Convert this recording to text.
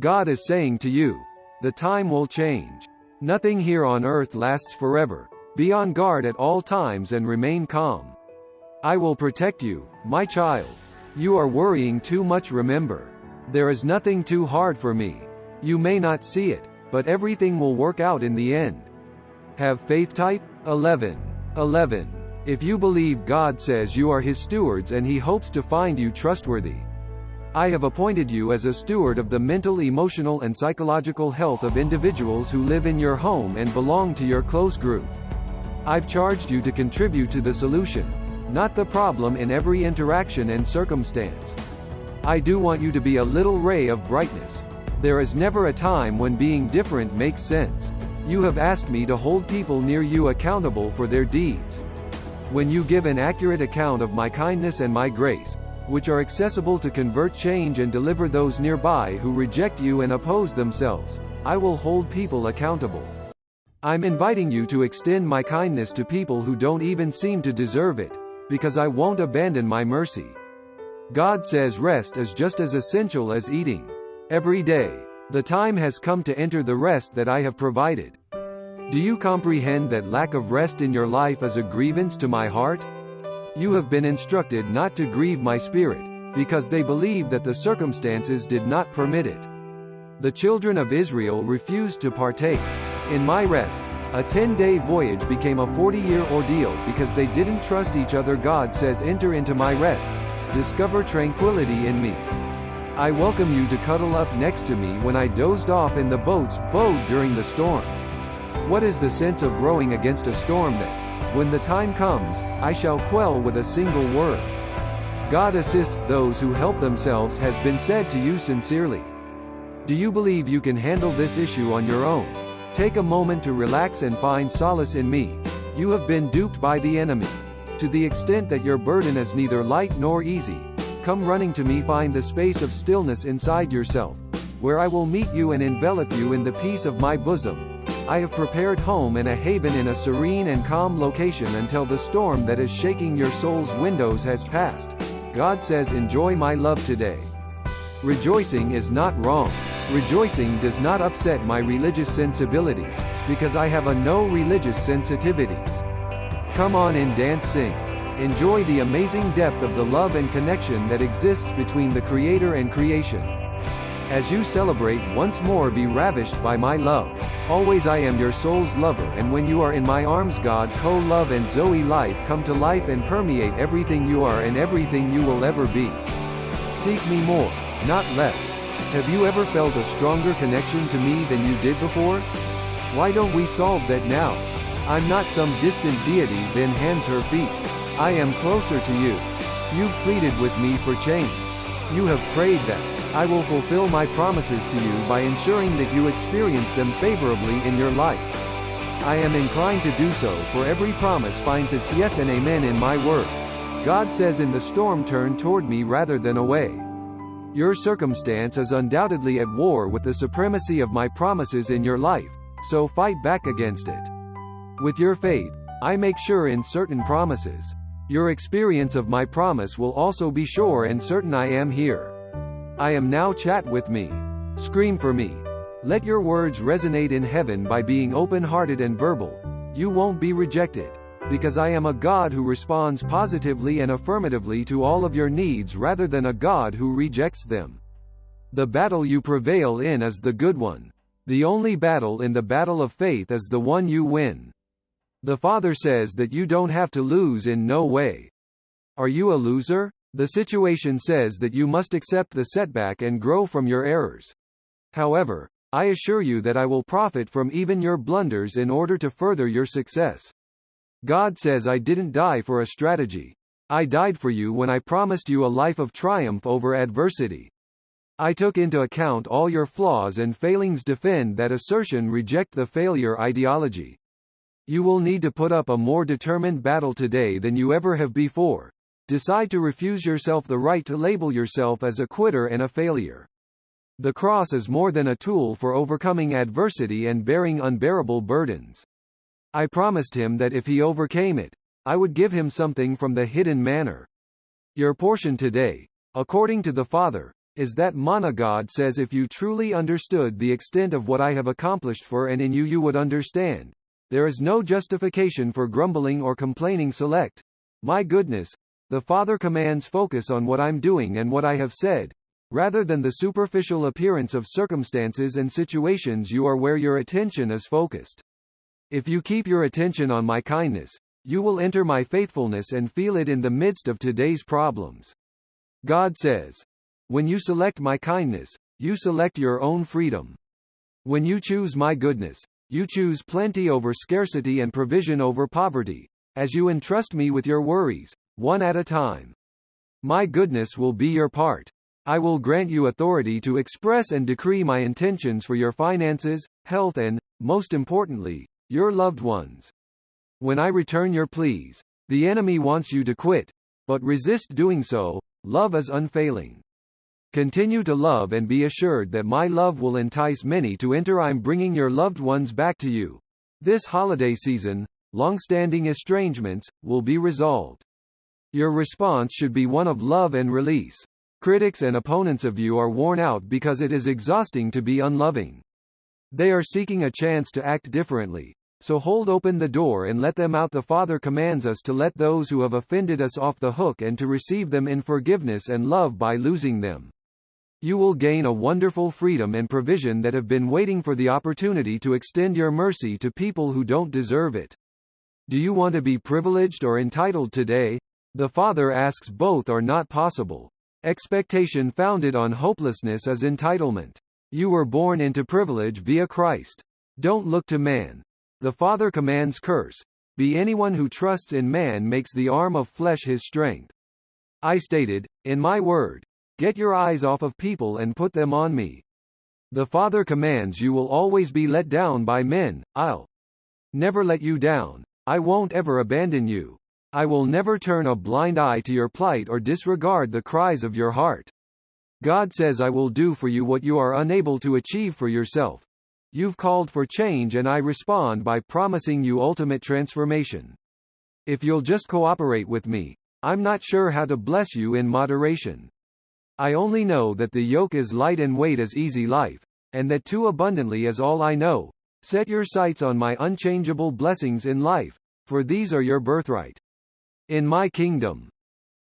God is saying to you, the time will change. Nothing here on earth lasts forever. Be on guard at all times and remain calm. I will protect you, my child. You are worrying too much. Remember, there is nothing too hard for me. You may not see it, but everything will work out in the end. Have faith. Type 11. If you believe God says you are His stewards and He hopes to find you trustworthy. I have appointed you as a steward of the mental, emotional and psychological health of individuals who live in your home and belong to your close group. I've charged you to contribute to the solution, not the problem in every interaction and circumstance. I do want you to be a little ray of brightness. There is never a time when being different makes sense. You have asked me to hold people near you accountable for their deeds. When you give an accurate account of my kindness and my grace, which are accessible to convert, change and deliver those nearby who reject you and oppose themselves, I will hold people accountable. I'm inviting you to extend my kindness to people who don't even seem to deserve it, because I won't abandon my mercy. God says rest is just as essential as eating. Every day, the time has come to enter the rest that I have provided. Do you comprehend that lack of rest in your life is a grievance to my heart? You have been instructed not to grieve my spirit, because they believe that the circumstances did not permit it. The children of Israel refused to partake in my rest. A 10-day voyage became a 40-year ordeal because they didn't trust each other. God says, enter into my rest. Discover tranquility in me. I welcome you to cuddle up next to me when I dozed off in the boat's boat during the storm. What is the sense of rowing against a storm that, when the time comes, I shall quell with a single word? God assists those who help themselves has been said to you sincerely. Do you believe you can handle this issue on your own? Take a moment to relax and find solace in me. You have been duped by the enemy. To the extent that your burden is neither light nor easy, come running to me. Find the space of stillness inside yourself, where I will meet you and envelop you in the peace of my bosom. I have prepared home and a haven in a serene and calm location until the storm that is shaking your soul's windows has passed. God says, enjoy my love today. Rejoicing is not wrong. Rejoicing does not upset my religious sensibilities, because I have no religious sensitivities. Come on and dance, sing. Enjoy the amazing depth of the love and connection that exists between the Creator and creation. As you celebrate once more, be ravished by my love. Always I am your soul's lover, and when you are in my arms, God, co-love and Zoe life come to life and permeate everything you are and everything you will ever be. Seek me more, not less. Have you ever felt a stronger connection to me than you did before? Why don't we solve that now? I'm not some distant deity then hands her feet. I am closer to you. You've pleaded with me for change. You have prayed that I will fulfill my promises to you by ensuring that you experience them favorably in your life. I am inclined to do so, for every promise finds its yes and amen in my word. God says, in the storm turn toward me rather than away. Your circumstance is undoubtedly at war with the supremacy of my promises in your life, so fight back against it. With your faith, I make sure in certain promises. Your experience of my promise will also be sure and certain. I am here. I am now. Chat with me. Scream for me. Let your words resonate in heaven by being open-hearted and verbal. You won't be rejected, because I am a God who responds positively and affirmatively to all of your needs rather than a God who rejects them. The battle you prevail in is the good one. The only battle in the battle of faith is the one you win. The Father says that you don't have to lose in no way. Are you a loser? The situation says that you must accept the setback and grow from your errors. However, I assure you that I will profit from even your blunders in order to further your success. God says, I didn't die for a strategy. I died for you when I promised you a life of triumph over adversity. I took into account all your flaws and failings. Defend that assertion. Reject the failure ideology. You will need to put up a more determined battle today than you ever have before. Decide to refuse yourself the right to label yourself as a quitter and a failure. The cross is more than a tool for overcoming adversity and bearing unbearable burdens. I promised him that if he overcame it, I would give him something from the hidden manna. Your portion today, according to the Father, is that Mana God says if you truly understood the extent of what I have accomplished for and in you you would understand. There is no justification for grumbling or complaining. Select. My goodness. The Father commands focus on what I'm doing and what I have said, rather than the superficial appearance of circumstances and situations. You are where your attention is focused. If you keep your attention on my kindness, you will enter my faithfulness and feel it in the midst of today's problems. God says, when you select my kindness, you select your own freedom. When you choose my goodness, you choose plenty over scarcity and provision over poverty, as you entrust me with your worries, one at a time. My goodness will be your part. I will grant you authority to express and decree my intentions for your finances, health and, most importantly, your loved ones. When I return your pleas, the enemy wants you to quit, but resist doing so. Love is unfailing. Continue to love and be assured that my love will entice many to enter. I'm bringing your loved ones back to you. This holiday season, long-standing estrangements will be resolved. Your response should be one of love and release. Critics and opponents of you are worn out because it is exhausting to be unloving. They are seeking a chance to act differently, so hold open the door and let them out. The Father commands us to let those who have offended us off the hook and to receive them in forgiveness and love by losing them. You will gain a wonderful freedom and provision that have been waiting for the opportunity to extend your mercy to people who don't deserve it. Do you want to be privileged or entitled today? The Father asks both are not possible. Expectation founded on hopelessness is entitlement. You were born into privilege via Christ. Don't look to man. The Father commands curse. Be anyone who trusts in man makes the arm of flesh his strength. I stated, in my word, get your eyes off of people and put them on me. The Father commands you will always be let down by men. I'll never let you down. I won't ever abandon you. I will never turn a blind eye to your plight or disregard the cries of your heart. God says I will do for you what you are unable to achieve for yourself. You've called for change and I respond by promising you ultimate transformation. If you'll just cooperate with me, I'm not sure how to bless you in moderation. I only know that the yoke is light and weight is easy life, and that too abundantly is all I know. Set your sights on my unchangeable blessings in life, for these are your birthright. In my kingdom,